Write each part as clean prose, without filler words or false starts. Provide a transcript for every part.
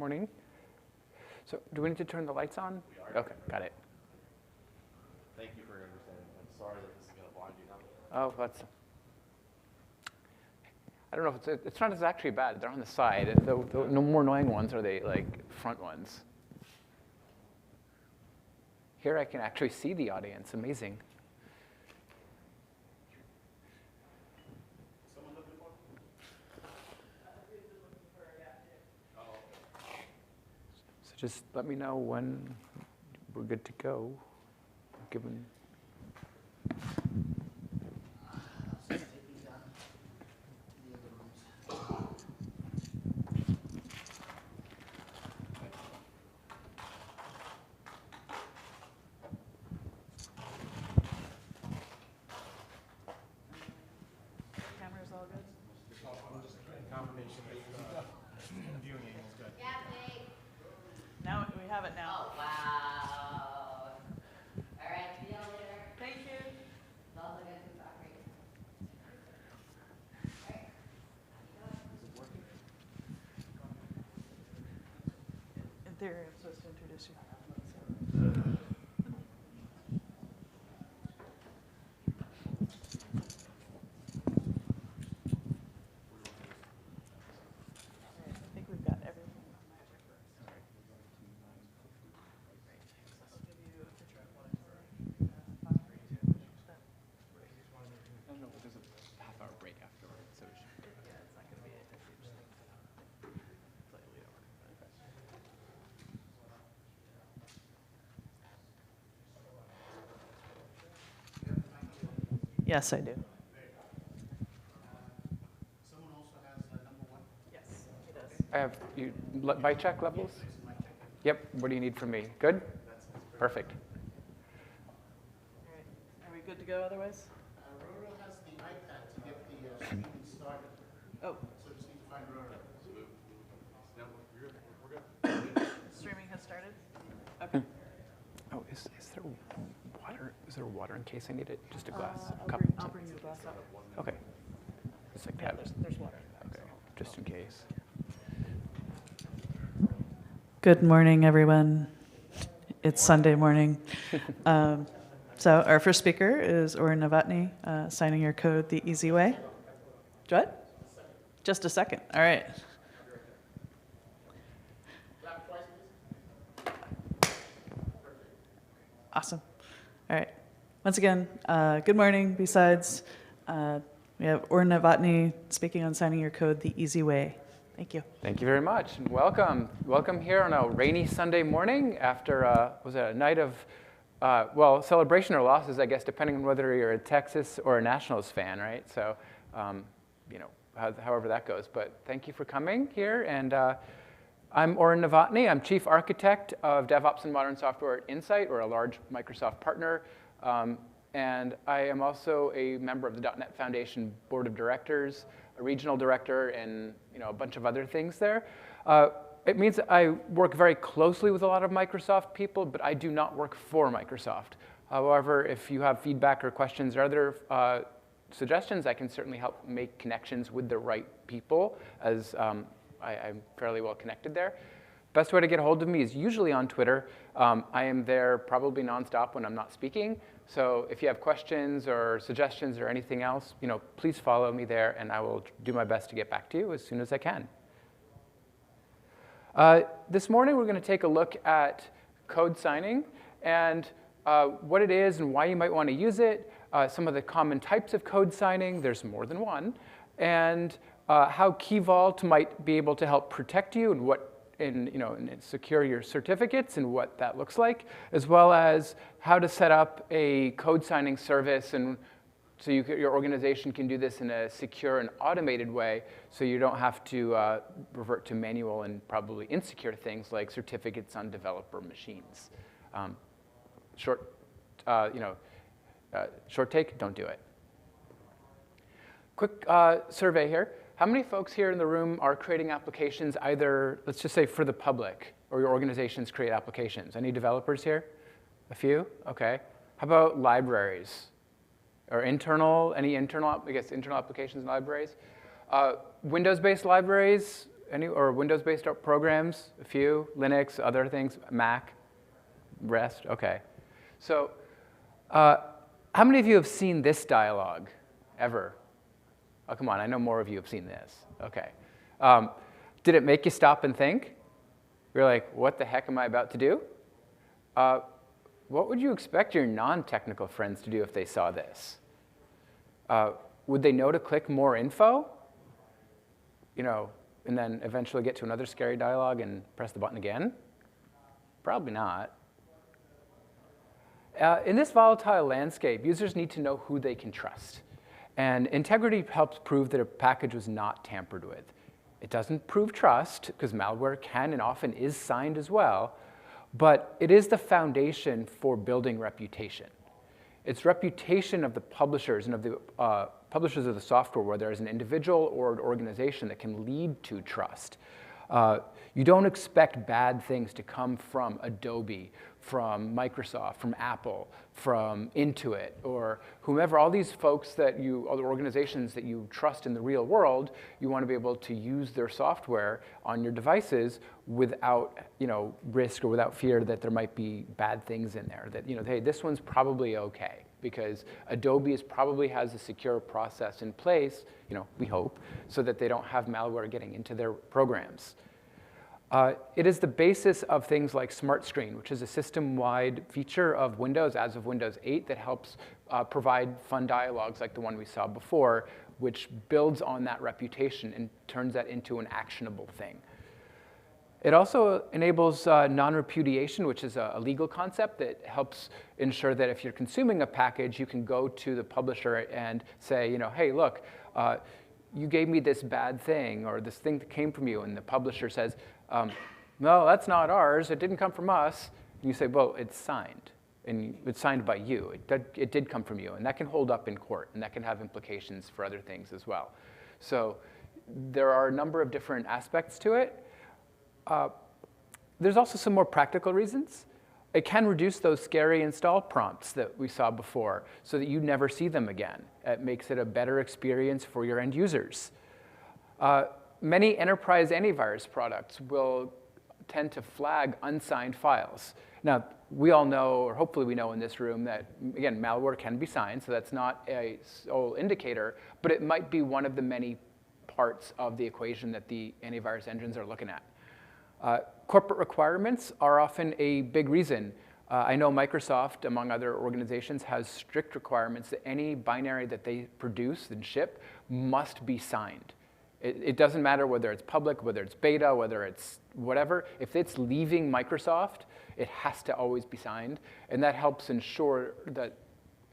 Morning. So do we need to turn the lights on? We are. Okay, got it. Thank you for your understanding. I'm sorry that this is going to blind you now. Oh, that's... I don't know if it's not as actually bad. They're on the side. The no more annoying ones are the front ones. Here I can actually see the audience. Amazing. Someone looking for? So just let me know when we're good to go. Given. I'm supposed to introduce you. I think we've got everything. I'll give you a picture of what it's No, there's a half-hour break afterwards, so yeah, it's not going to be a huge thing. Slightly over. Yes, I do. Someone also has number 1? Yes, he does. I have you mic check levels? Yep. What do you need from me? Good? Perfect. All right. Are we good to go otherwise? Aurora has the iPad to get the streaming started. Oh, So just need to find Aurora. No, we're good. streaming has started? Okay. Oh, is there water? Is there water in case I need it? Just a glass, a I'll cup. bring you a glass up. Okay. Just like Yeah, that. there's water. Okay. Just in case. Good morning, everyone. It's Sunday morning. So our first speaker is Oren Novotny, signing your code the easy way. What? Just a second. All right. Awesome. All right. Once again, good morning, BSides. We have Oren Novotny speaking on signing your code the easy way. Thank you. Thank you very much, and welcome. Welcome here on a rainy Sunday morning after, was it a night of, well, celebration or losses, I guess, depending on whether you're a Texas or a Nationals fan, right? So, you know, however that goes. But thank you for coming here, and I'm Oren Novotny. I'm Chief Architect of DevOps and Modern Software at Insight. We're a large Microsoft partner. And I am also a member of the .NET Foundation Board of Directors, a regional director, and a bunch of other things there. It means that I work very closely with a lot of Microsoft people, but I do not work for Microsoft. However, if you have feedback or questions or other suggestions, I can certainly help make connections with the right people, as I'm fairly well connected there. Best way to get a hold of me is usually on Twitter. I am there probably nonstop when I'm not speaking. So if you have questions or suggestions or anything else, please follow me there, and I will do my best to get back to you as soon as I can. This morning, we're going to take a look at code signing and what it is and why you might want to use it, some of the common types of code signing. There's more than one. And how Key Vault might be able to help protect you and and secure your certificates and what that looks like, as well as how to set up a code signing service, and so your organization can do this in a secure and automated way, so you don't have to revert to manual and probably insecure things like certificates on developer machines. Short take, don't do it. Quick survey here. How many folks here in the room are creating applications either, let's just say, for the public, or your organizations create applications? Any developers here? A few? OK. How about libraries? Or internal applications and libraries? Windows-based libraries, or Windows-based programs? A few. Linux, other things, Mac, REST, okay. So how many of you have seen this dialogue ever? Oh, come on, I know more of you have seen this. Okay. Did it make you stop and think? You're like, what the heck am I about to do? What would you expect your non-technical friends to do if they saw this? Would they know to click more info? You know, and then eventually get to another scary dialogue and press the button again? Probably not. In this volatile landscape, users need to know who they can trust. And integrity helps prove that a package was not tampered with. It doesn't prove trust, because malware can and often is signed as well, but it is the foundation for building reputation. It's reputation of the publishers and of the publishers of the software where there is an individual or an organization that can lead to trust. You don't expect bad things to come from Adobe, from Microsoft, from Apple, from Intuit, or whomever, all these folks that all the organizations that you trust in the real world, you want to be able to use their software on your devices without, risk or without fear that there might be bad things in there. That, hey, this one's probably okay because Adobe probably has a secure process in place, we hope, so that they don't have malware getting into their programs. It is the basis of things like Smart Screen, which is a system-wide feature of Windows as of Windows 8 that helps provide fun dialogues like the one we saw before, which builds on that reputation and turns that into an actionable thing. It also enables non-repudiation, which is a legal concept that helps ensure that if you're consuming a package, you can go to the publisher and say, hey, look, you gave me this bad thing or this thing that came from you, and the publisher says, no, that's not ours. It didn't come from us. And you say, well, it's signed, and it's signed by you. It did come from you, and that can hold up in court, and that can have implications for other things as well. So there are a number of different aspects to it. There's also some more practical reasons. It can reduce those scary install prompts that we saw before so that you never see them again. It makes it a better experience for your end users. Many enterprise antivirus products will tend to flag unsigned files. Now, we all know, or hopefully we know in this room, that, again, malware can be signed, so that's not a sole indicator, but it might be one of the many parts of the equation that the antivirus engines are looking at. Corporate requirements are often a big reason. I know Microsoft, among other organizations, has strict requirements that any binary that they produce and ship must be signed. It doesn't matter whether it's public, whether it's beta, whether it's whatever. If it's leaving Microsoft, it has to always be signed. And that helps ensure that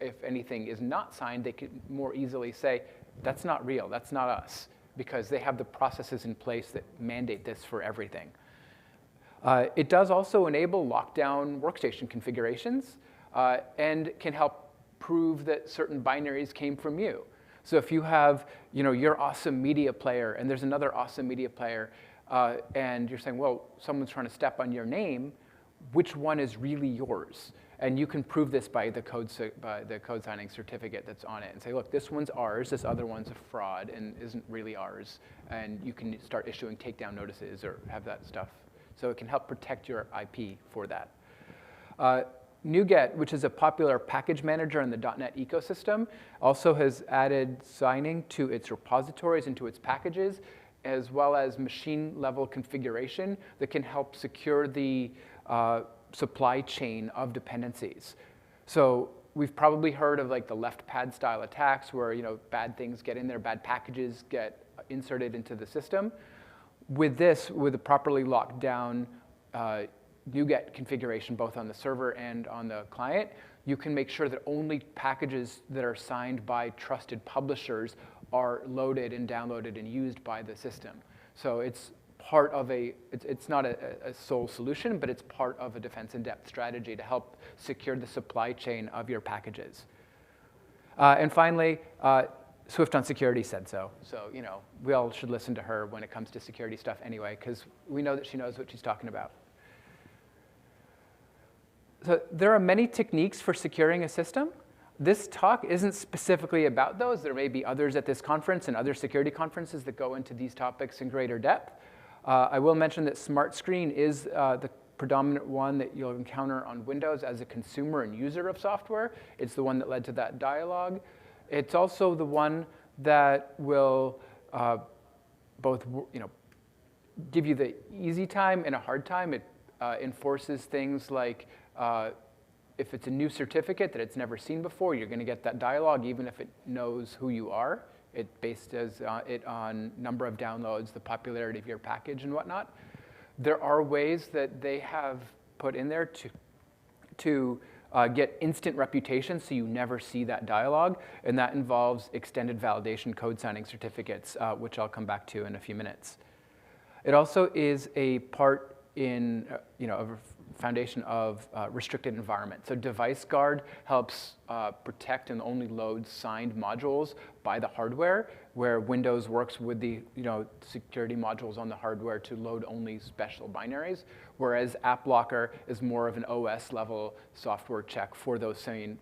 if anything is not signed, they can more easily say, that's not real, that's not us, because they have the processes in place that mandate this for everything. It does also enable lockdown workstation configurations and can help prove that certain binaries came from you. So if you have your awesome media player and there's another awesome media player and you're saying, well, someone's trying to step on your name, which one is really yours? And you can prove this by the code signing certificate that's on it and say, look, this one's ours, this other one's a fraud and isn't really ours. And you can start issuing takedown notices or have that stuff. So it can help protect your IP for that. NuGet, which is a popular package manager in the .NET ecosystem, also has added signing to its repositories and to its packages, as well as machine-level configuration that can help secure the supply chain of dependencies. So we've probably heard of like the left pad style attacks where bad things get in there, bad packages get inserted into the system. With this, with a properly locked down NuGet configuration, both on the server and on the client, you can make sure that only packages that are signed by trusted publishers are loaded and downloaded and used by the system. So it's part of it's not a sole solution, but it's part of a defense in depth strategy to help secure the supply chain of your packages. And finally, Swift on Security said so. So, we all should listen to her when it comes to security stuff anyway, because we know that she knows what she's talking about. So there are many techniques for securing a system. This talk isn't specifically about those. There may be others at this conference and other security conferences that go into these topics in greater depth. I will mention that Smart Screen is the predominant one that you'll encounter on Windows as a consumer and user of software. It's the one that led to that dialog. It's also the one that will both give you the easy time and a hard time. It enforces things like if it's a new certificate that it's never seen before, you're going to get that dialog even if it knows who you are. It bases it on number of downloads, the popularity of your package, and whatnot. There are ways that they have put in there to get instant reputation so you never see that dialog, and that involves extended validation code signing certificates, which I'll come back to in a few minutes. It also is a part in of a foundation of restricted environment. So device guard helps protect and only load signed modules by the hardware, where Windows works with the security modules on the hardware to load only special binaries, whereas AppLocker is more of an OS level software check for those signed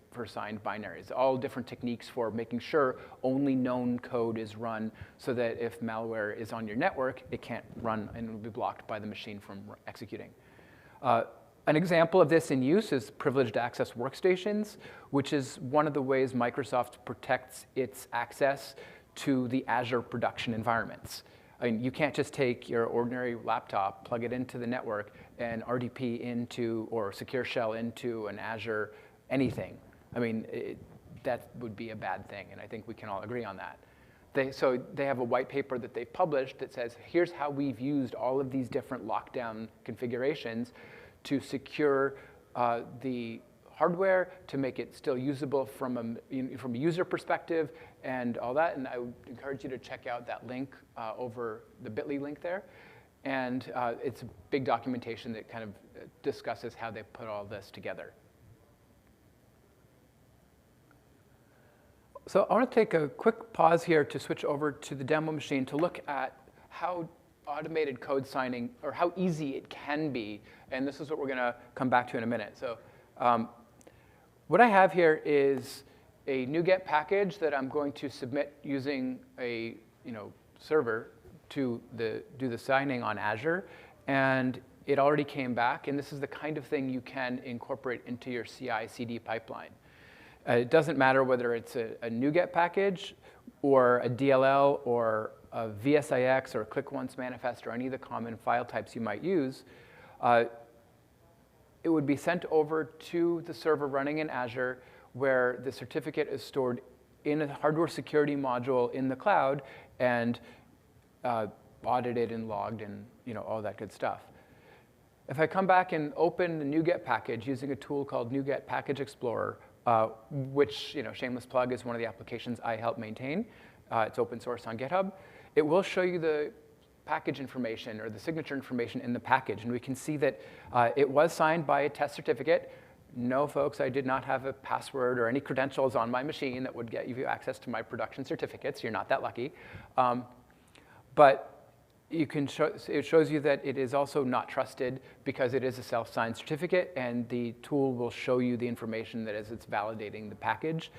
binaries. All different techniques for making sure only known code is run so that if malware is on your network, it can't run and will be blocked by the machine from executing. An example of this in use is privileged access workstations, which is one of the ways Microsoft protects its access to the Azure production environments. I mean, you can't just take your ordinary laptop, plug it into the network, and RDP into or secure shell into an Azure anything. I mean, that would be a bad thing, and I think we can all agree on that. So they have a white paper that they've published that says, here's how we've used all of these different lockdown configurations to secure the hardware, to make it still usable from a user perspective and all that. And I would encourage you to check out that link over the bit.ly link there. And it's a big documentation that kind of discusses how they put all this together. So I want to take a quick pause here to switch over to the demo machine to look at how automated code signing, or how easy it can be. And this is what we're going to come back to in a minute. So what I have here is a NuGet package that I'm going to submit using a server to do the signing on Azure. And it already came back. And this is the kind of thing you can incorporate into your CI/CD pipeline. It doesn't matter whether it's a NuGet package or a DLL or a VSIX or a ClickOnce manifest or any of the common file types you might use. It would be sent over to the server running in Azure, where the certificate is stored in a hardware security module in the cloud and audited and logged and all that good stuff. If I come back and open the NuGet package using a tool called NuGet Package Explorer, which, shameless plug, is one of the applications I help maintain. It's open source on GitHub. It will show you the package information or the signature information in the package. And we can see that it was signed by a test certificate. No, folks, I did not have a password or any credentials on my machine that would get you access to my production certificates. You're not that lucky. But it shows you that it is also not trusted because it is a self-signed certificate, and the tool will show you the information that as it's validating the package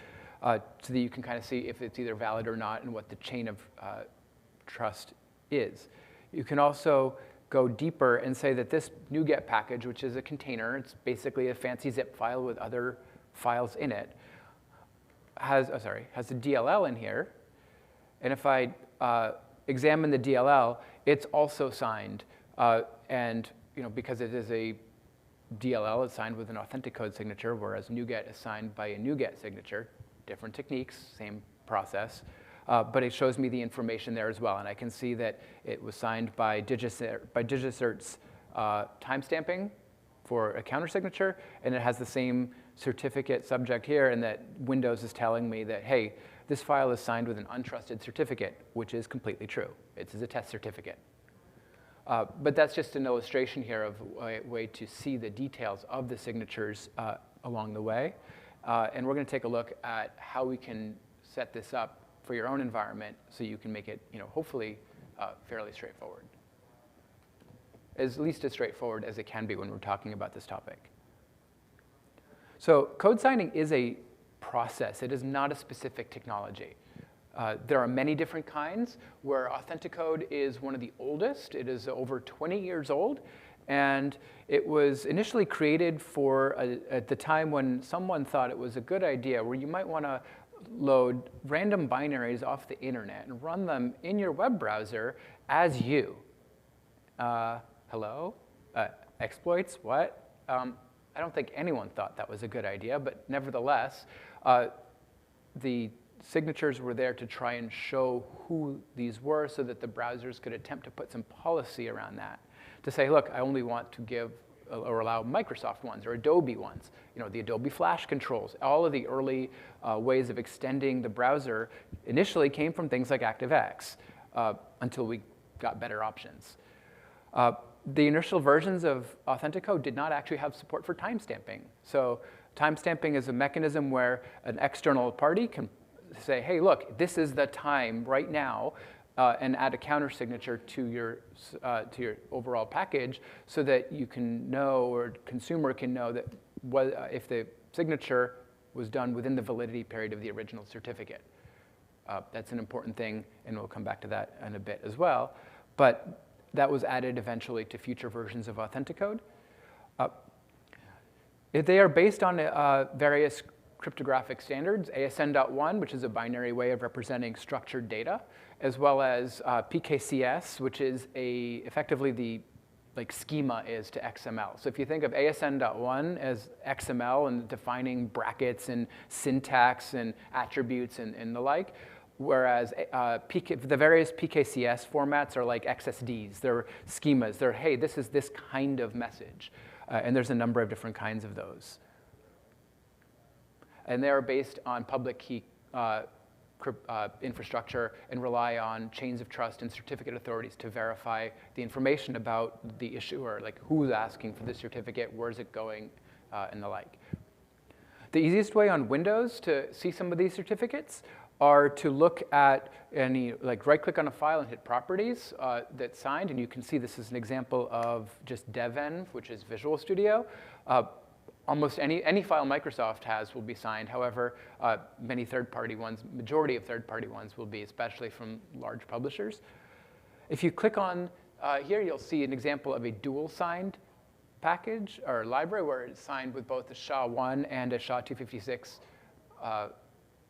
so that you can kind of see if it's either valid or not and what the chain of trust is. You can also go deeper and say that this NuGet package, which is a container, it's basically a fancy zip file with other files in it, has a DLL in here. And if I examine the DLL, it's also signed. And because it is a DLL, it's signed with an Authenticode signature, whereas NuGet is signed by a NuGet signature. Different techniques, same process. But it shows me the information there as well. And I can see that it was signed by DigiCert's timestamping for a counter signature. And it has the same certificate subject here, and that Windows is telling me that, hey, this file is signed with an untrusted certificate, which is completely true. It is a test certificate. But that's just an illustration here of a way to see the details of the signatures along the way. And we're going to take a look at how we can set this up for your own environment so you can make it, hopefully fairly straightforward. At least as straightforward as it can be when we're talking about this topic. So code signing is a process. It is not a specific technology. There are many different kinds, where Authenticode is one of the oldest. It is over 20 years old. And it was initially created for, at the time when someone thought it was a good idea, where you might want to load random binaries off the internet and run them in your web browser as you. Hello? Exploits? What? I don't think anyone thought that was a good idea, but nevertheless, the signatures were there to try and show who these were so that the browsers could attempt to put some policy around that. To say, look, I only want to give or allow Microsoft ones or Adobe ones, the Adobe Flash controls. All of the early ways of extending the browser initially came from things like ActiveX until we got better options. The initial versions of Authenticode did not actually have support for timestamping. So timestamping is a mechanism where an external party can say, hey, look, this is the time right now, and add a counter signature to your overall package so that you can know, or consumer can know, that if the signature was done within the validity period of the original certificate. That's an important thing, and we'll come back to that in a bit as well. But that was added eventually to future versions of Authenticode. They are based on various cryptographic standards, ASN.1, which is a binary way of representing structured data, as well as PKCS, which is effectively the schema is to XML. So if you think of ASN.1 as XML and defining brackets and syntax and attributes and the like, whereas the various PKCS formats are like XSDs. They're schemas. They're, hey, this is this kind of message. And there's a number of different kinds of those. And they are based on public key infrastructure and rely on chains of trust and certificate authorities to verify the information about the issuer, like who's asking for the certificate, where's it going, and the like. The easiest way on Windows to see some of these certificates are to look at right-click on a file and hit Properties that's signed, and you can see this is an example of just DevEnv, which is Visual Studio. Almost any file Microsoft has will be signed. However, many third-party ones, majority of third-party ones will be, especially from large publishers. If you click on here, you'll see an example of a dual-signed package or library where it's signed with both a SHA-1 and a SHA-256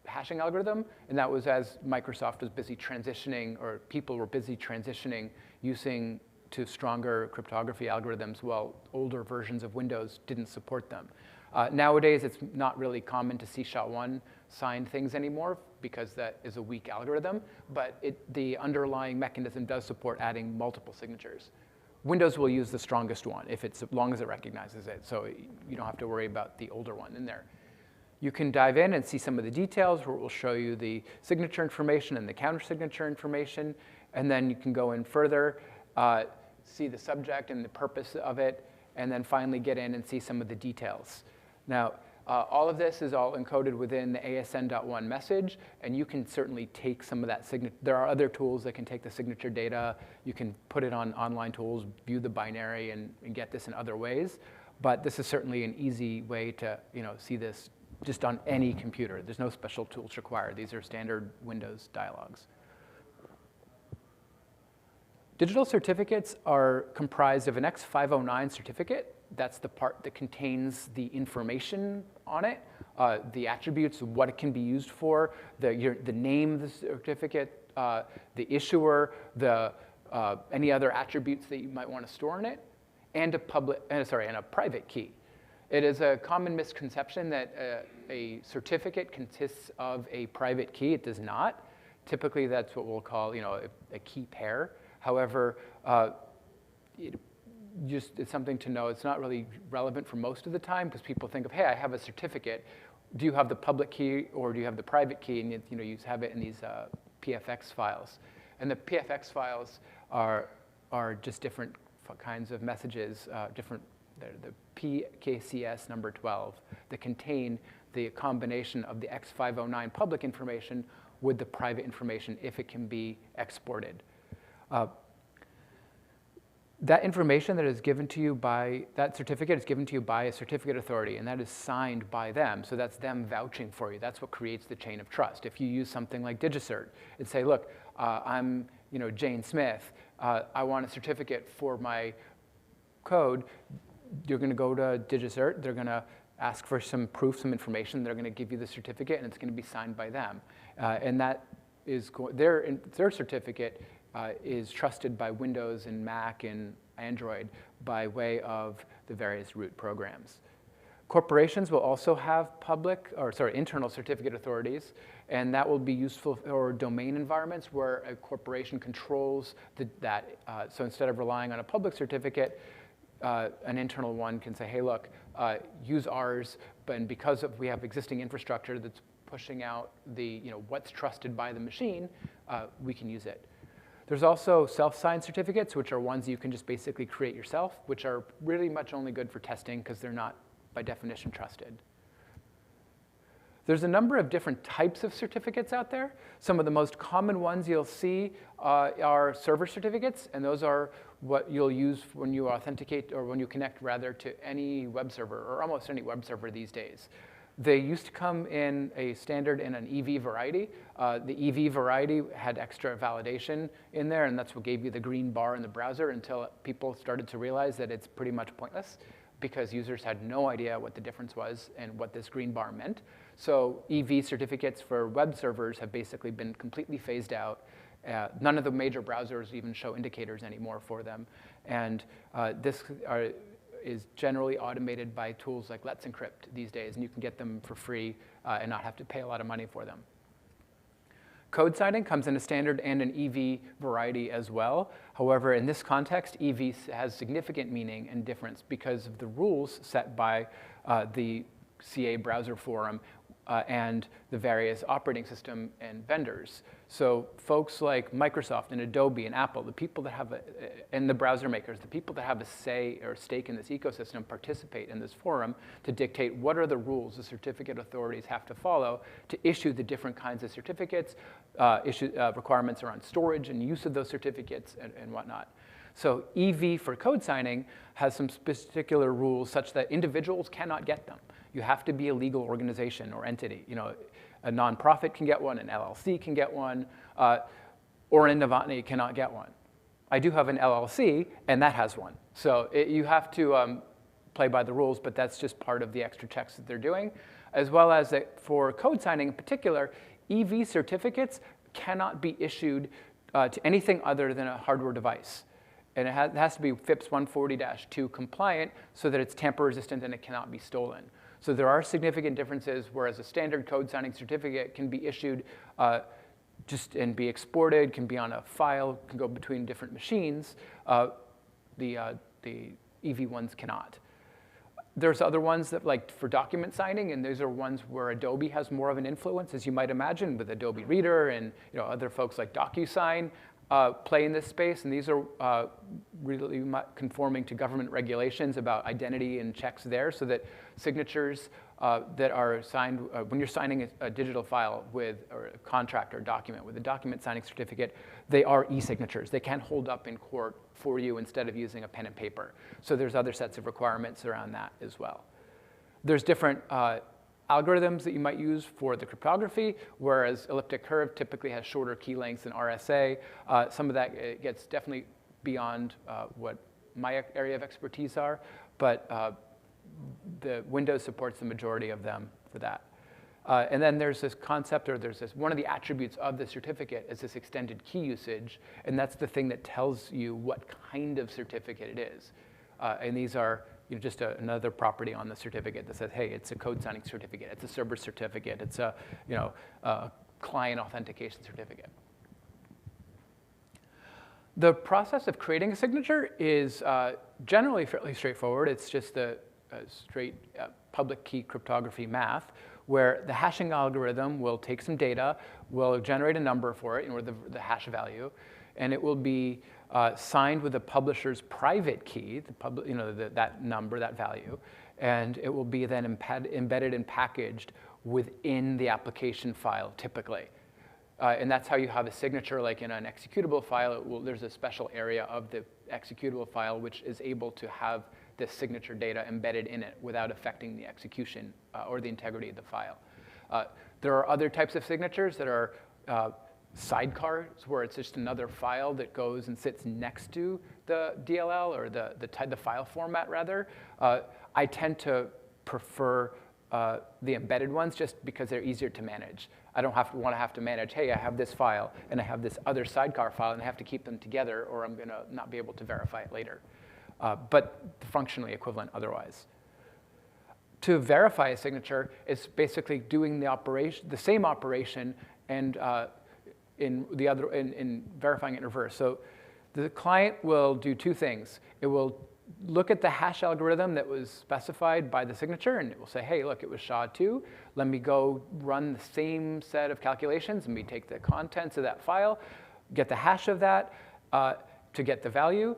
hashing algorithm. And that was as Microsoft was busy transitioning, or people were busy transitioning using to stronger cryptography algorithms, while older versions of Windows didn't support them. Nowadays, it's not really common to see SHA-1 signed things anymore because that is a weak algorithm, but the underlying mechanism does support adding multiple signatures. Windows will use the strongest one as long as it recognizes it, so you don't have to worry about the older one in there. You can dive in and see some of the details where it will show you the signature information and the counter signature information, and then you can go in further, see the subject and the purpose of it, and then finally get in and see some of the details. Now, all of this is all encoded within the ASN.1 message, and you can certainly take some of that signature. There are other tools that can take the signature data. You can put it on online tools, view the binary, and get this in other ways. But this is certainly an easy way to see this just on any computer. There's no special tools required. These are standard Windows dialogues. Digital certificates are comprised of an X509 certificate. That's the part that contains the information on it, the attributes, what it can be used for, the name of the certificate, the issuer, any other attributes that you might want to store in it, and a private key. It is a common misconception that a certificate consists of a private key. It does not. Typically, that's what we'll call a key pair. However, it's something to know. It's not really relevant for most of the time because people think of, hey, I have a certificate. Do you have the public key or do you have the private key? And you have it in these PFX files. And the PFX files are just different kinds of messages, the PKCS number 12 that contain the combination of the X509 public information with the private information if it can be exported. That information that is given to you by, that certificate is given to you by a certificate authority, and that is signed by them. So that's them vouching for you. That's what creates the chain of trust. If you use something like DigiCert and say, look, I'm Jane Smith. I want a certificate for my code. You're going to go to DigiCert. They're going to ask for some proof, some information. They're going to give you the certificate, and it's going to be signed by them. And that is their certificate is trusted by Windows and Mac and Android by way of the various root programs. Corporations will also have internal certificate authorities, and that will be useful for domain environments where a corporation controls that. So instead of relying on a public certificate, an internal one can say, hey, look, use ours, but because we have existing infrastructure that's pushing out the what's trusted by the machine, we can use it. There's also self-signed certificates, which are ones you can just basically create yourself, which are really much only good for testing because they're not, by definition, trusted. There's a number of different types of certificates out there. Some of the most common ones you'll see are server certificates, and those are what you'll use when you authenticate, or when you connect, rather, to any web server, or almost any web server these days. They used to come in a standard and an EV variety. The EV variety had extra validation in there, and that's what gave you the green bar in the browser until people started to realize that it's pretty much pointless because users had no idea what the difference was and what this green bar meant. So EV certificates for web servers have basically been completely phased out. None of the major browsers even show indicators anymore for them. And this is generally automated by tools like Let's Encrypt these days, and you can get them for free and not have to pay a lot of money for them. Code signing comes in a standard and an EV variety as well. However, in this context, EV has significant meaning and difference because of the rules set by the CA browser forum and the various operating system and vendors. So folks like Microsoft and Adobe and Apple, the people that have and the browser makers, the people that have a say or stake in this ecosystem participate in this forum to dictate what are the rules the certificate authorities have to follow to issue the different kinds of certificates, requirements around storage and use of those certificates and whatnot. So EV for code signing has some particular rules such that individuals cannot get them. You have to be a legal organization or entity. A nonprofit can get one, an LLC can get one, Oren Novotny cannot get one. I do have an LLC, and that has one. So you have to play by the rules, but that's just part of the extra checks that they're doing. As well as for code signing in particular, EV certificates cannot be issued to anything other than a hardware device. And it has to be FIPS 140-2 compliant so that it's tamper resistant and it cannot be stolen. So there are significant differences, whereas a standard code signing certificate can be issued and be exported, can be on a file, can go between different machines. The EV ones cannot. There's other ones that, like for document signing, and those are ones where Adobe has more of an influence, as you might imagine, with Adobe Reader and other folks like DocuSign play in this space, and these are really conforming to government regulations about identity and checks there, so that signatures that are signed, when you're signing a digital file with, or a contract or document with a document signing certificate, they are e-signatures. They can't hold up in court for you instead of using a pen and paper. So there's other sets of requirements around that as well. There's different algorithms that you might use for the cryptography, whereas elliptic curve typically has shorter key lengths than RSA. Some of that gets definitely beyond what my area of expertise are, but the Windows supports the majority of them for that. And then there's this concept, or there's this, one of the attributes of the certificate is this extended key usage, and that's the thing that tells you what kind of certificate it is. And these are just another property on the certificate that says, hey, it's a code signing certificate, it's a server certificate, it's a client authentication certificate. The process of creating a signature is generally fairly straightforward. It's just a straight public key cryptography math, where the hashing algorithm will take some data, will generate a number for it, or the hash value, and it will be signed with the publisher's private key, that number, that value, and it will be then embedded and packaged within the application file, typically. And that's how you have a signature, like in an executable file. There's a special area of the executable file which is able to have this signature data embedded in it without affecting the execution or the integrity of the file. There are other types of signatures that are sidecars, where it's just another file that goes and sits next to the DLL, or the file format, rather. I tend to prefer the embedded ones just because they're easier to manage. I don't want to manage, hey, I have this file, and I have this other sidecar file, and I have to keep them together, or I'm going to not be able to verify it later. But functionally equivalent otherwise. To verify a signature is basically doing the same operation and in verifying it in reverse. So the client will do two things. It will look at the hash algorithm that was specified by the signature, and it will say, hey, look, it was SHA-2. Let me go run the same set of calculations, and we take the contents of that file, get the hash of that to get the value,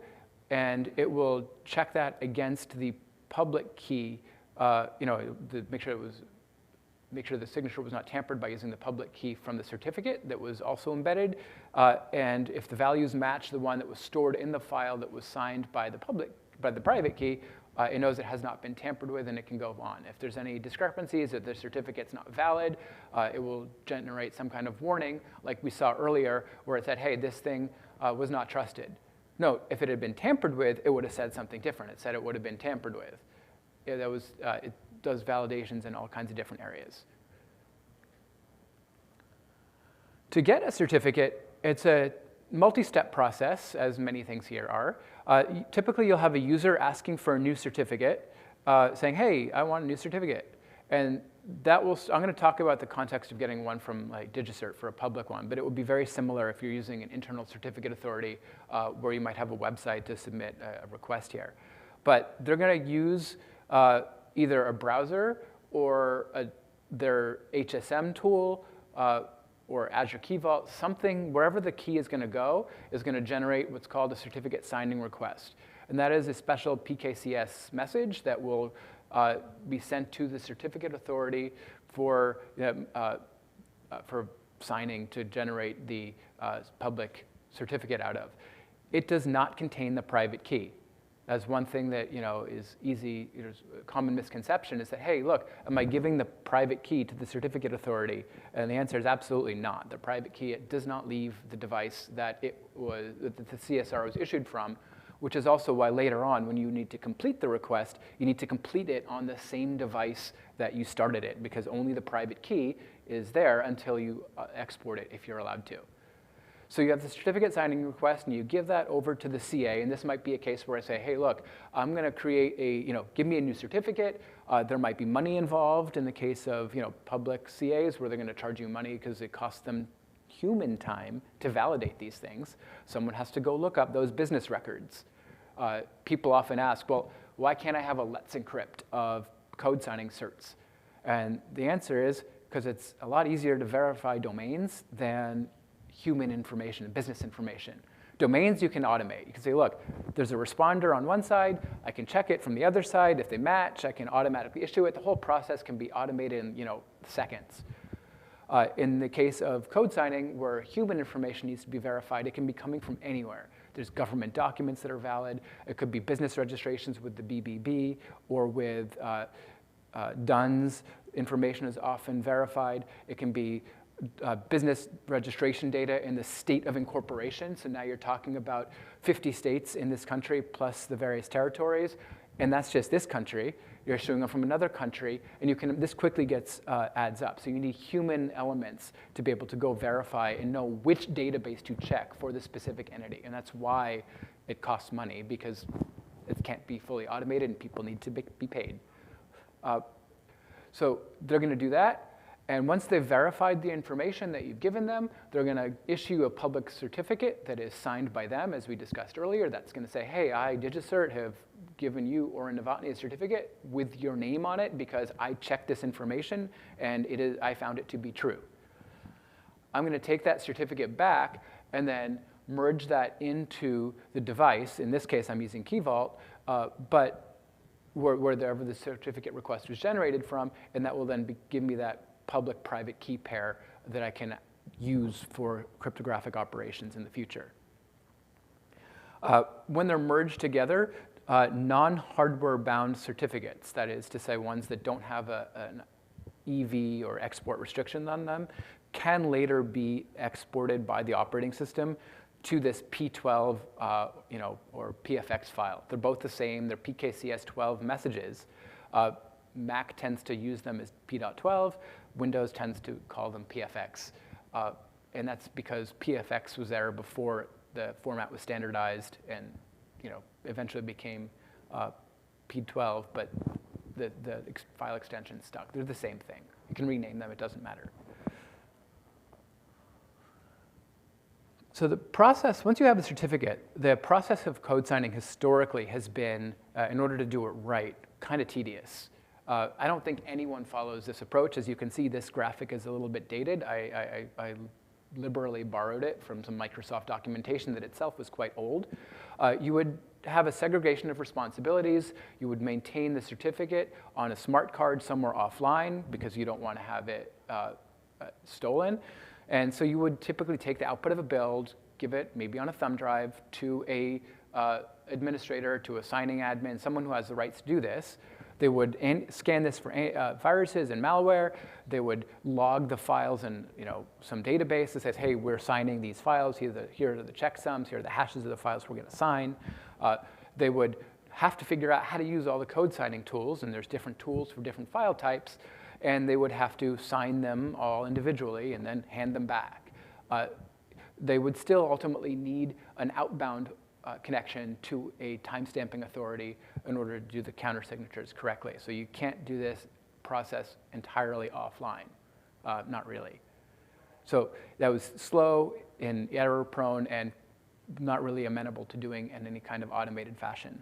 and it will check that against the public key, make sure the signature was not tampered by using the public key from the certificate that was also embedded. And if the values match the one that was stored in the file that was signed by the private key, it knows it has not been tampered with, and it can go on. If there's any discrepancies, if the certificate's not valid, it will generate some kind of warning, like we saw earlier, where it said, hey, this thing was not trusted. Note, if it had been tampered with, it would have said something different. It said it would have been tampered with. It does validations in all kinds of different areas. To get a certificate, it's a multi-step process, as many things here are. Typically, you'll have a user asking for a new certificate, saying, hey, I want a new certificate. And I'm going to talk about the context of getting one from like DigiCert for a public one, but it would be very similar if you're using an internal certificate authority where you might have a website to submit a request here. But they're going to use either a browser or their HSM tool or Azure Key Vault, something, wherever the key is going to go, is going to generate what's called a certificate signing request. And that is a special PKCS message that will be sent to the certificate authority for signing to generate the public certificate out of. It does not contain the private key. That's one thing that is easy. A common misconception is that, hey, look, am I giving the private key to the certificate authority? And the answer is absolutely not. The private key, it does not leave the device that the CSR was issued from, which is also why later on, when you need to complete the request, you need to complete it on the same device that you started it, because only the private key is there until you export it, if you're allowed to. So you have the certificate signing request, and you give that over to the CA. And this might be a case where I say, hey, look, I'm going to create give me a new certificate. There might be money involved in the case of public CAs, where they're going to charge you money because it costs them human time to validate these things. Someone has to go look up those business records. People often ask, well, why can't I have a Let's Encrypt of code signing certs? And the answer is because it's a lot easier to verify domains than human information, business information. Domains you can automate. You can say, look, there's a responder on one side. I can check it from the other side. If they match, I can automatically issue it. The whole process can be automated in seconds. In the case of code signing, where human information needs to be verified, it can be coming from anywhere. There's government documents that are valid. It could be business registrations with the BBB or with DUNS. Information is often verified. It can be business registration data in the state of incorporation. So now you're talking about 50 states in this country plus the various territories. And that's just this country. You're issuing them from another country. And this quickly adds up. So you need human elements to be able to go verify and know which database to check for the specific entity. And that's why it costs money, because it can't be fully automated and people need to be paid. So they're going to do that. And once they've verified the information that you've given them, they're going to issue a public certificate that is signed by them, as we discussed earlier. That's going to say, hey, I, DigiCert, have given you Oren Novotny a certificate with your name on it because I checked this information and I found it to be true. I'm going to take that certificate back and then merge that into the device. In this case, I'm using Key Vault, but wherever the certificate request was generated from, and that will then give me that public-private key pair that I can use for cryptographic operations in the future. When they're merged together, non-hardware bound certificates, that is to say ones that don't have an EV or export restriction on them, can later be exported by the operating system to this P12 or PFX file. They're both the same. They're PKCS12 messages. Mac tends to use them as P.12. Windows tends to call them PFX. And that's because PFX was there before the format was standardized and eventually became P12, but the file extension stuck. They're the same thing. You can rename them. It doesn't matter. So the process, once you have a certificate, the process of code signing historically has been, in order to do it right, kind of tedious. I don't think anyone follows this approach. As you can see, this graphic is a little bit dated. I liberally borrowed it from some Microsoft documentation that itself was quite old. You would have a segregation of responsibilities. You would maintain the certificate on a smart card somewhere offline because you don't want to have it stolen. And so you would typically take the output of a build, give it maybe on a thumb drive to a administrator, to a signing admin, someone who has the rights to do this. They would scan this for viruses and malware. They would log the files in some database that says, hey, we're signing these files. Here are the checksums. Here are the hashes of the files we're going to sign. They would have to figure out how to use all the code signing tools. And there's different tools for different file types. And they would have to sign them all individually and then hand them back. They would still ultimately need an outbound connection to a timestamping authority in order to do the countersignatures correctly. So you can't do this process entirely offline, not really. So that was slow and error-prone and not really amenable to doing in any kind of automated fashion.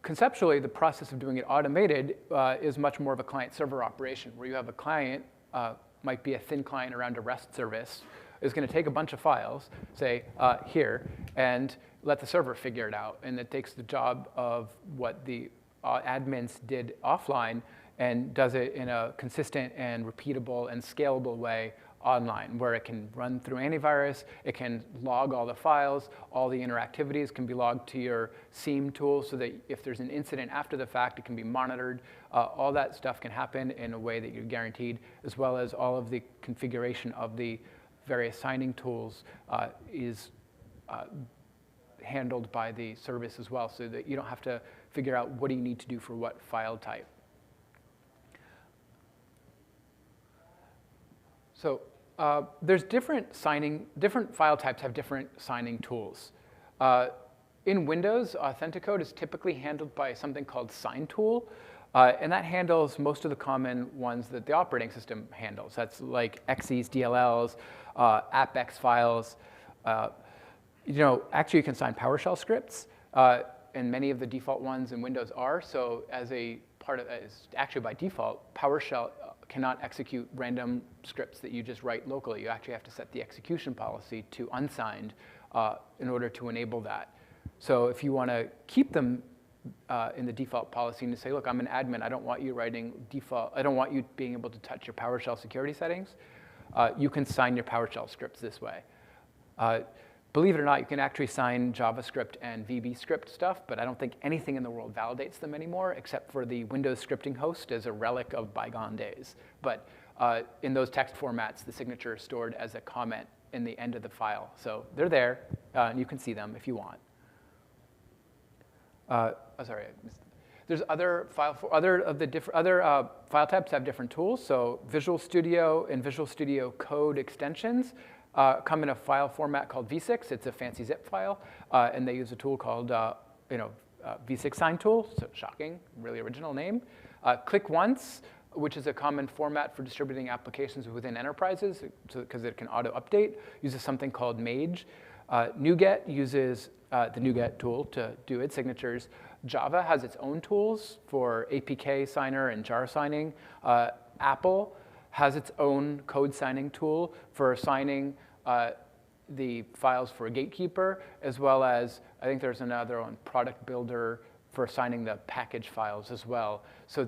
Conceptually, the process of doing it automated is much more of a client-server operation, where you have a client, might be a thin client around a REST service, is going to take a bunch of files, say, here, and let the server figure it out. And it takes the job of what the admins did offline and does it in a consistent and repeatable and scalable way online, where it can run through antivirus, it can log all the files, all the interactivities can be logged to your SIEM tool so that if there's an incident after the fact, it can be monitored. All that stuff can happen in a way that you're guaranteed, as well as all of the configuration of the various signing tools is handled by the service as well, so that you don't have to figure out what do you need to do for what file type. So there's different file types have different signing tools. In Windows, Authenticode is typically handled by something called Sign Tool. And that handles most of the common ones that the operating system handles. That's like XEs, DLLs, AppX files. Actually, you can sign PowerShell scripts, and many of the default ones in Windows are. So as a part of, actually by default, PowerShell cannot execute random scripts that you just write locally. You actually have to set the execution policy to unsigned in order to enable that. So if you want to keep them in the default policy and to say, look, I'm an admin, I don't want you writing default, I don't want you being able to touch your PowerShell security settings, you can sign your PowerShell scripts this way. Believe it or not, you can actually sign JavaScript and VB script stuff, but I don't think anything in the world validates them anymore, except for the Windows scripting host as a relic of bygone days. But in those text formats, the signature is stored as a comment in the end of the file. So they're there, and you can see them if you want. There's other file types have different tools. So Visual Studio and Visual Studio Code extensions come in a file format called v6. It's a fancy zip file, and they use a tool called v6 sign tool. So shocking, really original name. ClickOnce, which is a common format for distributing applications within enterprises, because it can auto update, uses something called Mage. NuGet uses the NuGet tool to do its signatures. Java has its own tools for APK signer and jar signing. Apple has its own code signing tool for signing the files for a gatekeeper, as well as, I think there's another on Product Builder for signing the package files as well. So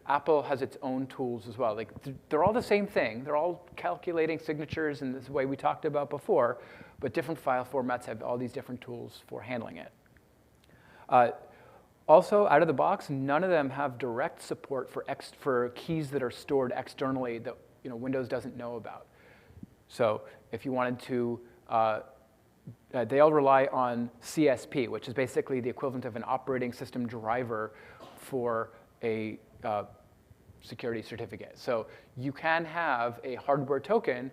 Apple has its own tools as well. Like, they're all the same thing. They're all calculating signatures in this way we talked about before, but different file formats have all these different tools for handling it. Also, out of the box, none of them have direct support for keys that are stored externally that Windows doesn't know about. So if you wanted to, they all rely on CSP, which is basically the equivalent of an operating system driver for a security certificate. So you can have a hardware token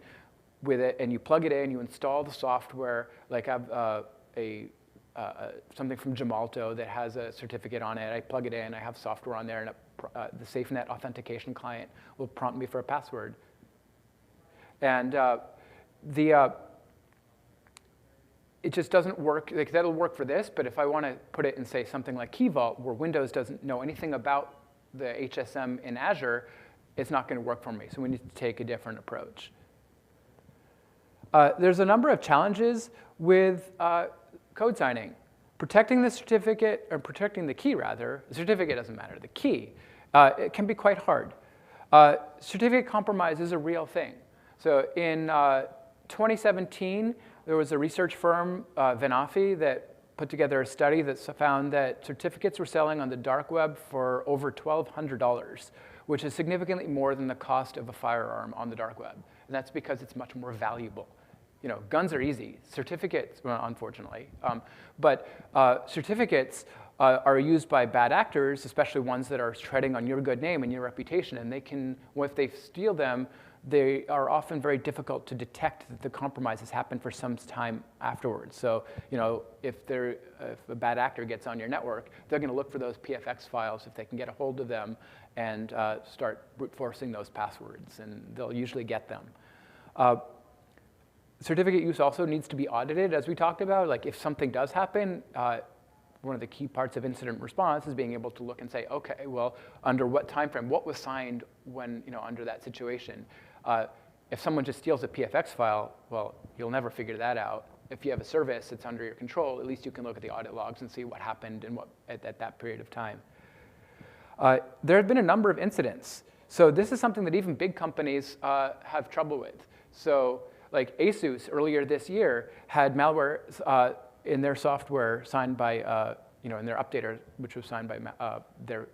with it, and you plug it in, you install the software, like I have something from Gemalto that has a certificate on it. I plug it in, I have software on there, and the SafeNet authentication client will prompt me for a password. And it just doesn't work. Like, that'll work for this, but if I want to put it in, say, something like Key Vault, where Windows doesn't know anything about the HSM in Azure, it's not going to work for me. So we need to take a different approach. There's a number of challenges with code signing. Protecting the certificate, or protecting the key, rather. The certificate doesn't matter. The key, it can be quite hard. Certificate compromise is a real thing. So in 2017, there was a research firm, Venafi, that put together a study that found that certificates were selling on the dark web for over $1,200, which is significantly more than the cost of a firearm on the dark web. And that's because it's much more valuable. Guns are easy. Certificates, well, unfortunately. But certificates are used by bad actors, especially ones that are treading on your good name and your reputation. And they can, if they steal them, they are often very difficult to detect that the compromise has happened for some time afterwards. So, if a bad actor gets on your network, they're going to look for those PFX files if they can get a hold of them and start brute forcing those passwords, and they'll usually get them. Certificate use also needs to be audited, as we talked about. Like, if something does happen, one of the key parts of incident response is being able to look and say, okay, well, under what time frame, what was signed when, under that situation? If someone just steals a PFX file, well, you'll never figure that out. If you have a service that's under your control, at least you can look at the audit logs and see what happened and at that period of time. There have been a number of incidents. So this is something that even big companies have trouble with. So like Asus earlier this year had malware in their software signed by, in their updater, which was signed by their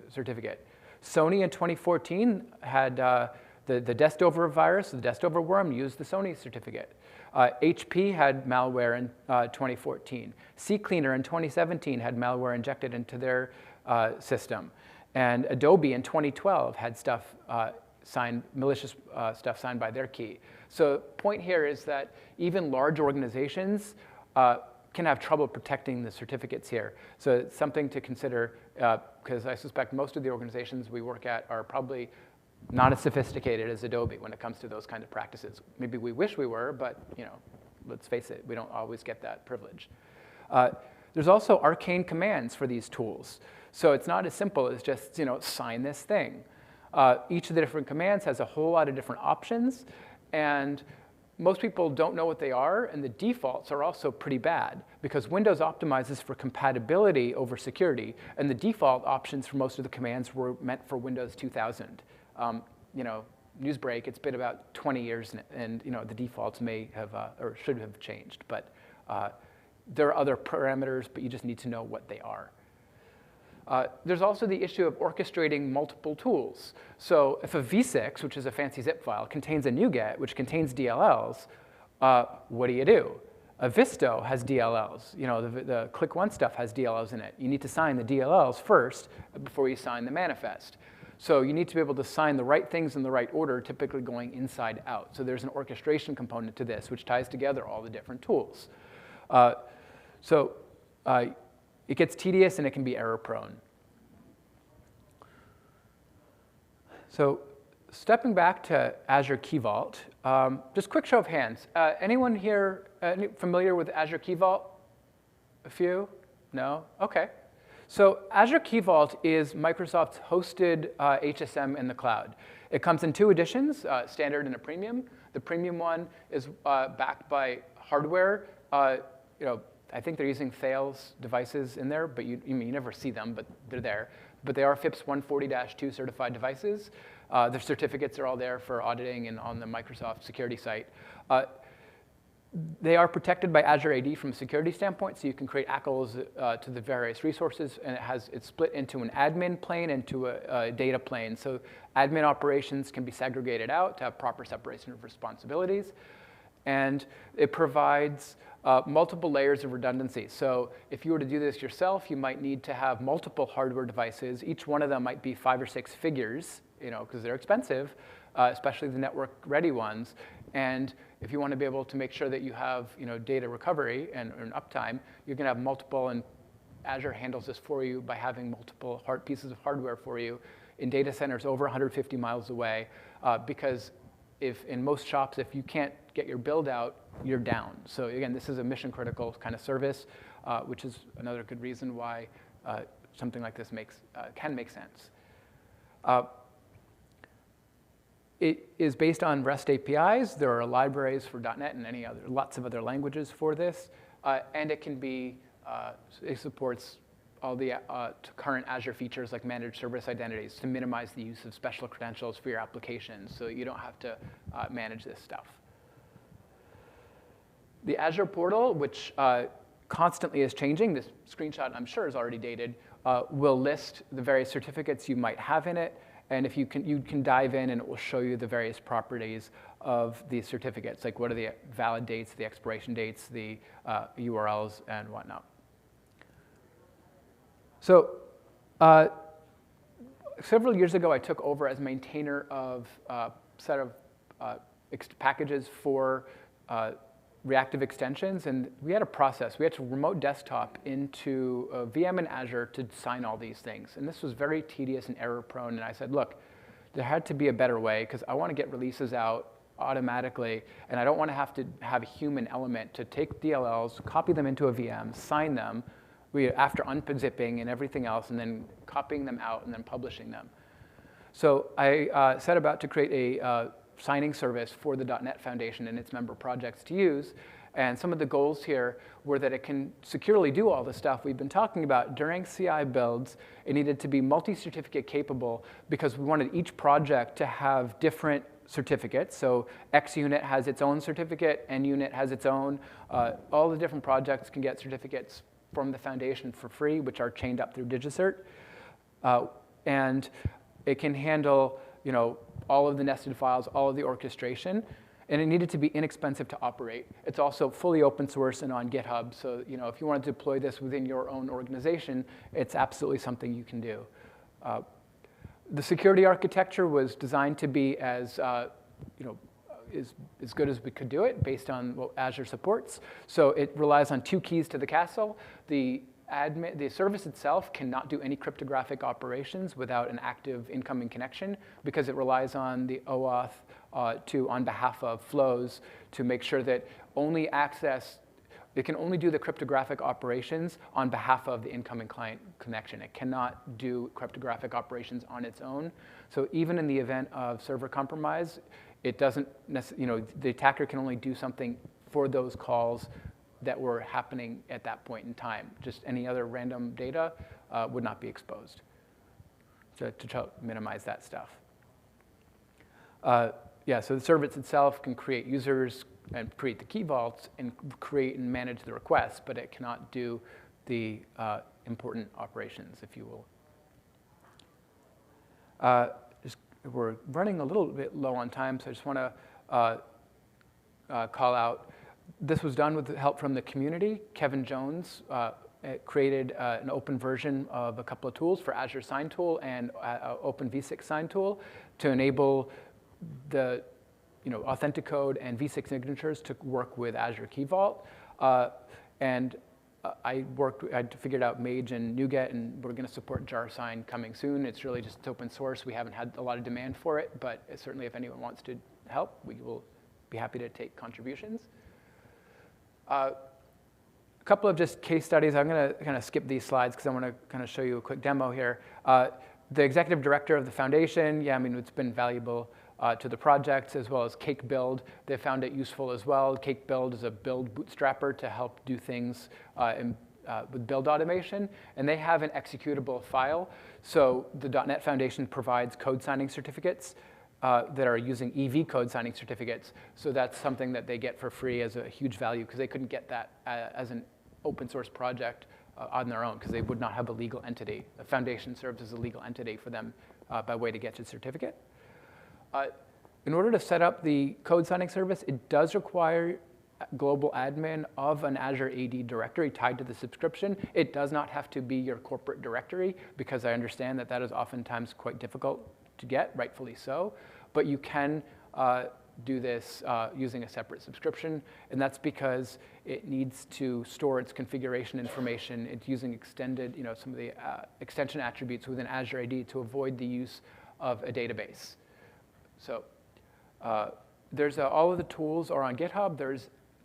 certificate. Sony in 2014 had the Destover virus, the Destover worm, used the Sony certificate. HP had malware in 2014. CCleaner in 2017 had malware injected into their system. And Adobe in 2012 had stuff malicious stuff signed by their key. So point here is that even large organizations can have trouble protecting the certificates here. So it's something to consider, because I suspect most of the organizations we work at are probably not as sophisticated as Adobe when it comes to those kind of practices. Maybe we wish we were, but let's face it, we don't always get that privilege. There's also Arcane Commands for these tools. So it's not as simple as just sign this thing. Each of the different commands has a whole lot of different options, and most people don't know what they are, and the defaults are also pretty bad because Windows optimizes for compatibility over security, and the default options for most of the commands were meant for Windows 2000. Newsbreak, it's been about 20 years, and the defaults may have or should have changed, but there are other parameters, but you just need to know what they are. There's also the issue of orchestrating multiple tools. So if a v6, which is a fancy zip file, contains a NuGet, which contains DLLs, what do? A Visto has DLLs. The ClickOnce stuff has DLLs in it. You need to sign the DLLs first before you sign the manifest. So you need to be able to sign the right things in the right order, typically going inside out. So there's an orchestration component to this, which ties together all the different tools. It gets tedious, and it can be error-prone. So stepping back to Azure Key Vault, just quick show of hands. Anyone here familiar with Azure Key Vault? A few? No? OK. So Azure Key Vault is Microsoft's hosted HSM in the cloud. It comes in 2 editions, standard and a premium. The premium one is backed by hardware. I think they're using Thales devices in there, but you never see them, but they're there. But they are FIPS 140-2 certified devices. Their certificates are all there for auditing and on the Microsoft security site. They are protected by Azure AD from a security standpoint, so you can create ACLs to the various resources, and it's split into an admin plane and to a data plane. So admin operations can be segregated out to have proper separation of responsibilities, and it provides multiple layers of redundancy. So if you were to do this yourself, you might need to have multiple hardware devices. Each one of them might be 5 or 6 figures, because they're expensive, especially the network-ready ones. And if you want to be able to make sure that you have data recovery and uptime, you're going to have multiple, and Azure handles this for you by having multiple pieces of hardware for you in data centers over 150 miles away. Because in most shops, if you can't get your build out, you're down. So again, this is a mission critical kind of service, which is another good reason why something like this can make sense. It is based on REST APIs. There are libraries for .NET and lots of other languages for this. And it can be, it supports all the current Azure features like managed service identities to minimize the use of special credentials for your applications so you don't have to manage this stuff. The Azure Portal, which constantly is changing, this screenshot I'm sure is already dated, will list the various certificates you might have in it. And if you can dive in and it will show you the various properties of these certificates, like what are the valid dates, the expiration dates, the URLs, and whatnot. So several years ago, I took over as maintainer of a set of packages for reactive extensions, and we had a process. We had to remote desktop into a VM in Azure to sign all these things. And this was very tedious and error-prone, and I said, look, there had to be a better way, because I want to get releases out automatically, and I don't want to have a human element to take DLLs, copy them into a VM, sign them, after unzipping and everything else, and then copying them out and then publishing them. So I set about to create a signing service for the .NET Foundation and its member projects to use. And some of the goals here were that it can securely do all the stuff we've been talking about during CI builds. It needed to be multi-certificate capable because we wanted each project to have different certificates. So X unit has its own certificate, N unit has its own. All the different projects can get certificates from the foundation for free, which are chained up through DigiCert. And it can handle all of the nested files, all of the orchestration, and it needed to be inexpensive to operate. It's also fully open source and on GitHub, so if you want to deploy this within your own organization, it's absolutely something you can do. The security architecture was designed to be as good as we could do it based on what Azure supports. So it relies on 2 keys to the castle. The service itself cannot do any cryptographic operations without an active incoming connection because it relies on the OAuth on behalf of flows to make sure that it can only do the cryptographic operations on behalf of the incoming client connection. It cannot do cryptographic operations on its own. So even in the event of server compromise, it doesn't the attacker can only do something for those calls that were happening at that point in time. Just any other random data would not be exposed to try to minimize that stuff. So the service itself can create users and create the key vaults and create and manage the requests, but it cannot do the important operations, if you will. We're running a little bit low on time, so I just want to call out. This was done with help from the community. Kevin Jones created an open version of a couple of tools for Azure Sign Tool and Open v6 Sign Tool to enable the Authenticode and v6 signatures to work with Azure Key Vault. I figured out Mage and NuGet, and we're going to support jar sign coming soon. It's really just open source. We haven't had a lot of demand for it, but certainly if anyone wants to help, we will be happy to take contributions. A couple of just case studies. I'm going to kind of skip these slides because I want to kind of show you a quick demo here. The executive director of the foundation, it's been valuable to the projects, as well as Cake Build. They found it useful as well. Cake Build is a build bootstrapper to help do things with build automation. And they have an executable file. So the .NET Foundation provides code signing certificates. that are using EV code signing certificates. So that's something that they get for free as a huge value, because they couldn't get that as an open source project on their own, because they would not have a legal entity. The foundation serves as a legal entity for them by way to get the certificate. In order to set up the code signing service, it does require global admin of an Azure AD directory tied to the subscription. It does not have to be your corporate directory, because I understand that that is oftentimes quite difficult to get, rightfully so. But you can do this using a separate subscription, and that's because it needs to store its configuration information. It's using extended, some of the extension attributes within Azure AD to avoid the use of a database. So there's all of the tools are on GitHub.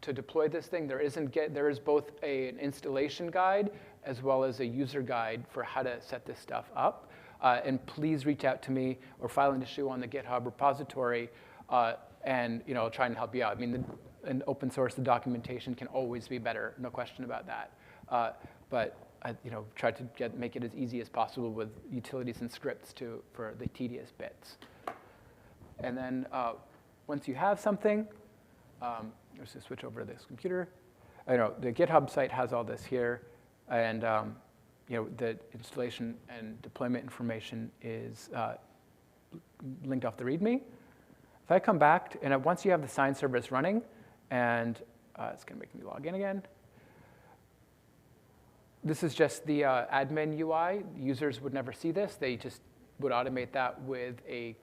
To deploy this thing, there is both an installation guide as well as a user guide for how to set this stuff up. And please reach out to me or file an issue on the GitHub repository, and I'll try and help you out. I mean, in open source, the documentation can always be better, no question about that. But I try to make it as easy as possible with utilities and scripts for the tedious bits. And then once you have something, let's just switch over to this computer. The GitHub site has all this here, and the installation and deployment information is linked off the README. If I come back, and once you have the sign service running, and it's going to make me log in again. This is just the admin UI. Users would never see this. They just would automate that with a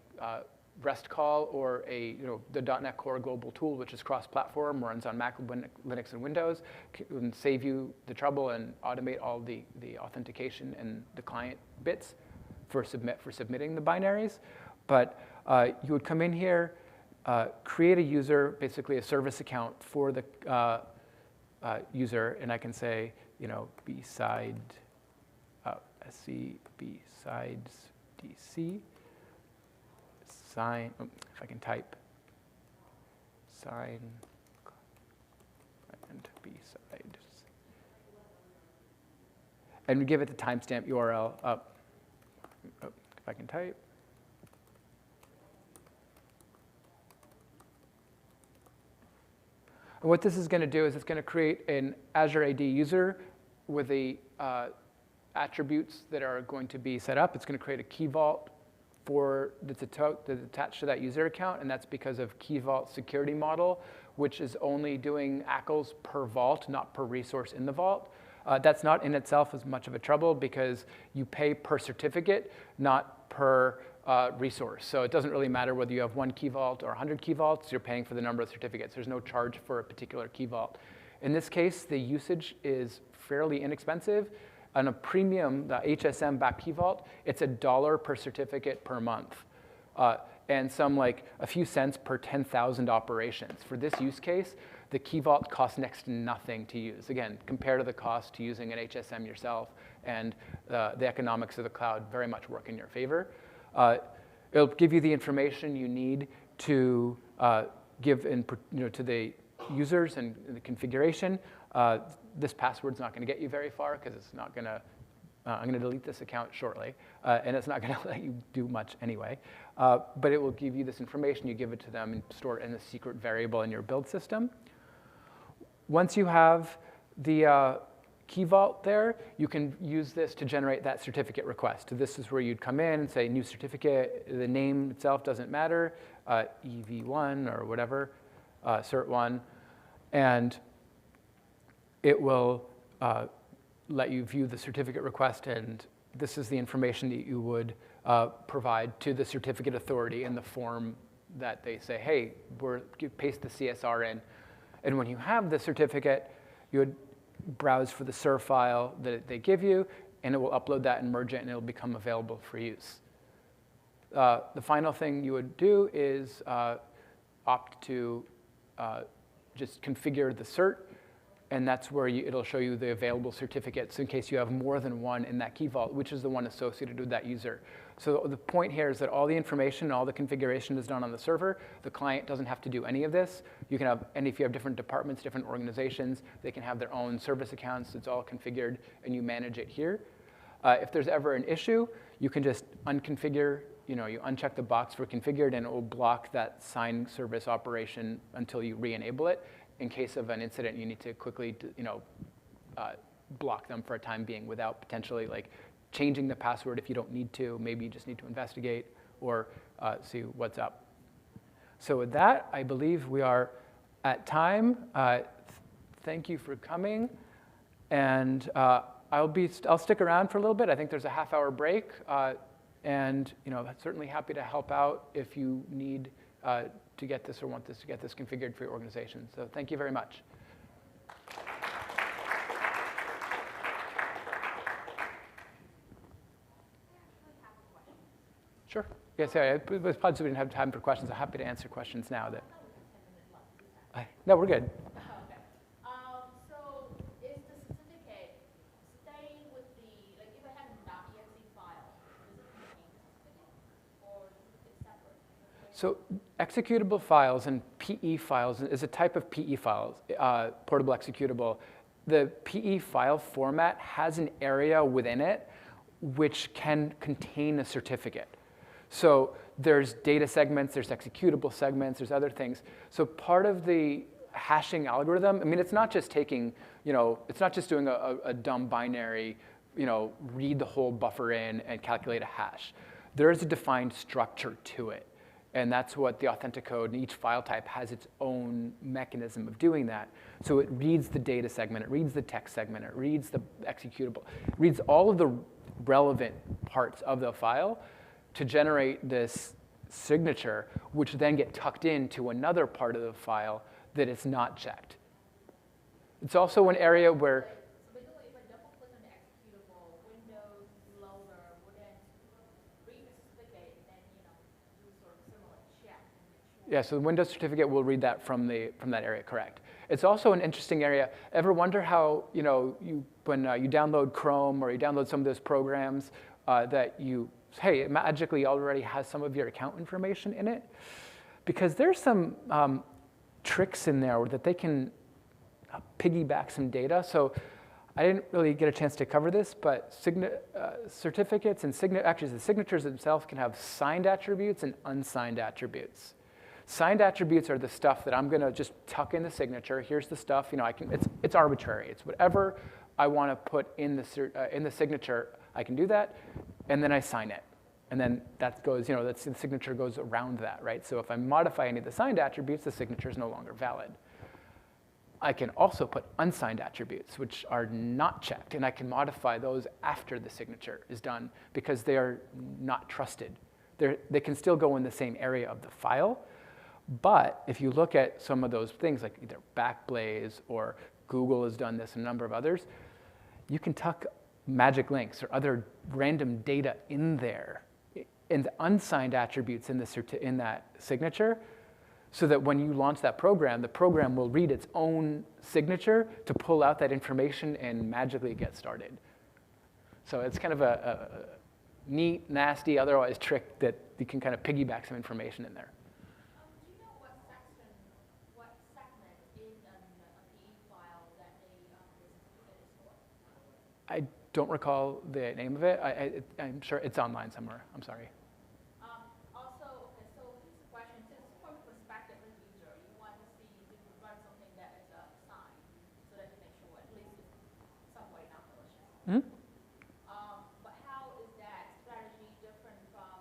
REST call or the .NET Core global tool, which is cross-platform, runs on Mac, Linux, and Windows, can save you the trouble and automate all the authentication and the client bits for submitting the binaries. But you would come in here, create a user, basically a service account for the user, and I can say, BSides DC. Sign, if I can type, sign and BSides. And we give it the timestamp URL up. If I can type. And what this is going to do is it's going to create an Azure AD user with the attributes that are going to be set up. It's going to create a Key Vault that's attached to that user account, and that's because of Key Vault security model, which is only doing ACLs per vault, not per resource in the vault. That's not in itself as much of a trouble, because you pay per certificate, not per resource. So it doesn't really matter whether you have 1 Key Vault or 100 Key Vaults. You're paying for the number of certificates. There's no charge for a particular Key Vault. In this case, the usage is fairly inexpensive. On a premium, the HSM back Key Vault, it's $1 per certificate per month, and a few cents per 10,000 operations. For this use case, the Key Vault costs next to nothing to use. Again, compared to the cost to using an HSM yourself, and the economics of the cloud very much work in your favor. It'll give you the information you need to give to the users and the configuration. This password's not going to get you very far, because it's not going to. I'm going to delete this account shortly, and it's not going to let you do much anyway. But it will give you this information. You give it to them and store it in a secret variable in your build system. Once you have the Key Vault there, you can use this to generate that certificate request. So this is where you'd come in and say new certificate. The name itself doesn't matter, EV1 or whatever, Cert1, and it will let you view the certificate request, and this is the information that you would provide to the certificate authority in the form that they say, hey, paste the CSR in. And when you have the certificate, you would browse for the CER file that they give you, and it will upload that and merge it, and it'll become available for use. The final thing you would do is opt to just configure the cert, and that's where it'll show you the available certificates in case you have more than one in that Key Vault, which is the one associated with that user. So the point here is that all the information, all the configuration is done on the server. The client doesn't have to do any of this. You can have, and if you have different departments, different organizations, they can have their own service accounts. It's all configured, and you manage it here. If there's ever an issue, you can just unconfigure you uncheck the box for configured, and it will block that sign service operation until you re-enable it. In case of an incident, you need to quickly block them for a time being without potentially like changing the password if you don't need to. Maybe you just need to investigate or see what's up. So with that, I believe we are at time. Thank you for coming. And I'll stick around for a little bit. I think there's a half-hour break. And certainly happy to help out if you need to get this or want to get this configured for your organization. So thank you very much. Sure. Yes, yeah, it was probably so we didn't have time for questions. I'm happy to answer questions now. No, we're good. Okay. So is the certificate staying with the, like if I have an .exe file, does it contain the certificate or is it separate? So executable files and PE files is a type of PE files, portable executable. The PE file format has an area within it which can contain a certificate. So there's data segments, there's executable segments, there's other things. So part of the hashing algorithm, I mean, it's not just taking, it's not just doing a dumb binary, read the whole buffer in and calculate a hash. There is a defined structure to it. And that's what the Authenticode, and each file type has its own mechanism of doing that. So it reads the data segment, it reads the text segment, it reads the executable, it reads all of the relevant parts of the file to generate this signature, which then get tucked into another part of the file that is not checked. It's also an area where So basically, if I double click on the executable, Windows loader would then read the certificate and then do sort of similar check and make sure. yeah, so the Windows certificate will read that from that area, correct. It's also an interesting area. Ever wonder how when you download Chrome or you download some of those programs that hey, it magically already has some of your account information in it? Because there's some tricks in there that they can piggyback some data. So I didn't really get a chance to cover this, but certificates and actually the signatures themselves can have signed attributes and unsigned attributes. Signed attributes are the stuff that I'm going to just tuck in the signature. Here's the stuff. It's arbitrary. It's whatever I want to put in the signature. I can do that, and then I sign it. And then that goes, the signature goes around that, right? So if I modify any of the signed attributes, the signature is no longer valid. I can also put unsigned attributes, which are not checked, and I can modify those after the signature is done because they are not trusted. They can still go in the same area of the file, but if you look at some of those things, like either Backblaze or Google has done this, and a number of others, you can tuck magic links or other random data in there, in the unsigned attributes in that signature, so that when you launch that program, the program will read its own signature to pull out that information and magically get started. So it's kind of a neat, nasty, otherwise trick that you can kind of piggyback some information in there. Do you know what segment in a PE file that the certificate is for? I don't recall the name of it. I'm sure it's online somewhere. I'm sorry. Also, okay, so this is a question. Since from the perspective of the user, you want to see if you run something that is signed, so that you make sure at least it's some way not malicious. Mm-hmm. But how is that strategy different from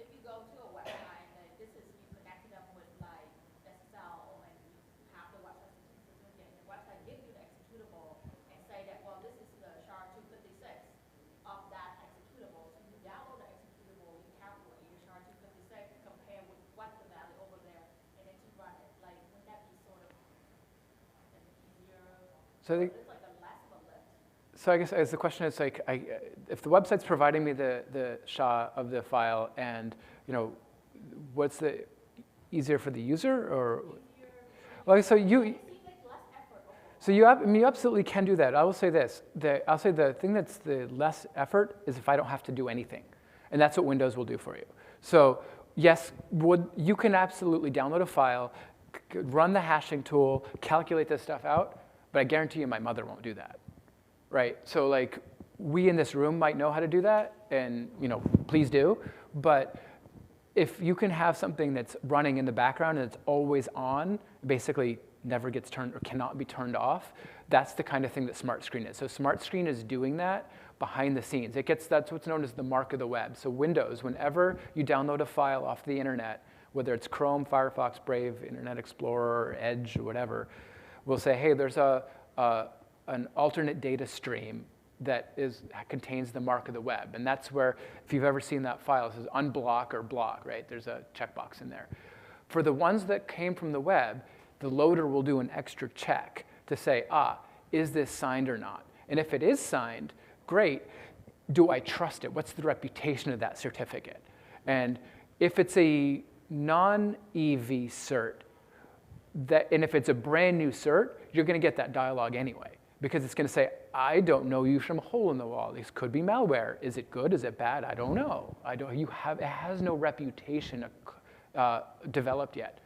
if you go to a website and this is you connected them with like SSL and you have the website certificate, and the website gives you the executable and say that, well, this is the SHA-256 of that executable. So you download the executable, you calculate your SHA-256, compare with what's the value over there, and then you run it. Like, would that be sort of an easier? So It's like a less of a lift. So I guess the question is like, if the website's providing me the SHA of the file, and what's the easier for the user, or well, so you. So you absolutely can do that. I will say this. I'll say the thing that's the less effort is if I don't have to do anything. And that's what Windows will do for you. So yes, you can absolutely download a file, run the hashing tool, calculate this stuff out, but I guarantee you my mother won't do that, right? So like we in this room might know how to do that, and please do, but if you can have something that's running in the background and it's always on, basically never gets turned or cannot be turned off, that's the kind of thing that Smart Screen is. So Smart Screen is doing that behind the scenes. That's what's known as the mark of the web. So Windows, whenever you download a file off the internet, whether it's Chrome, Firefox, Brave, Internet Explorer, Edge, or whatever, will say, hey, there's an alternate data stream that contains the mark of the web. And that's where, if you've ever seen that file, it says unblock or block, right? There's a checkbox in there. For the ones that came from the web, the loader will do an extra check to say, is this signed or not? And if it is signed, great. Do I trust it? What's the reputation of that certificate? And if it's a non-EV cert, and if it's a brand new cert, you're going to get that dialog anyway. Because it's going to say, I don't know you from a hole in the wall. This could be malware. Is it good? Is it bad? I don't know. It has no reputation developed yet.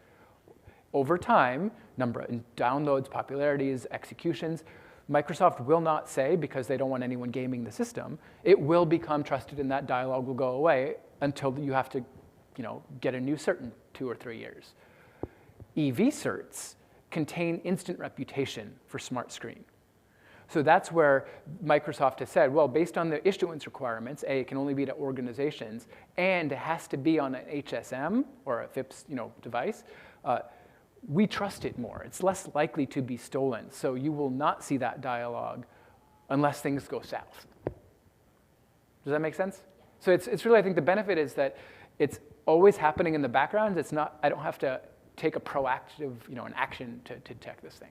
Over time, number of downloads, popularities, executions, Microsoft will not say, because they don't want anyone gaming the system, it will become trusted and that dialog will go away until you have to get a new cert in 2 or 3 years. EV certs contain instant reputation for Smart Screen. So that's where Microsoft has said, well, based on the issuance requirements, it can only be to organizations, and it has to be on an HSM or a FIPS device, we trust it more. It's less likely to be stolen. So you will not see that dialogue unless things go south. Does that make sense? So it's really, I think the benefit is that it's always happening in the background. It's not, I don't have to take a proactive, an action to detect this thing.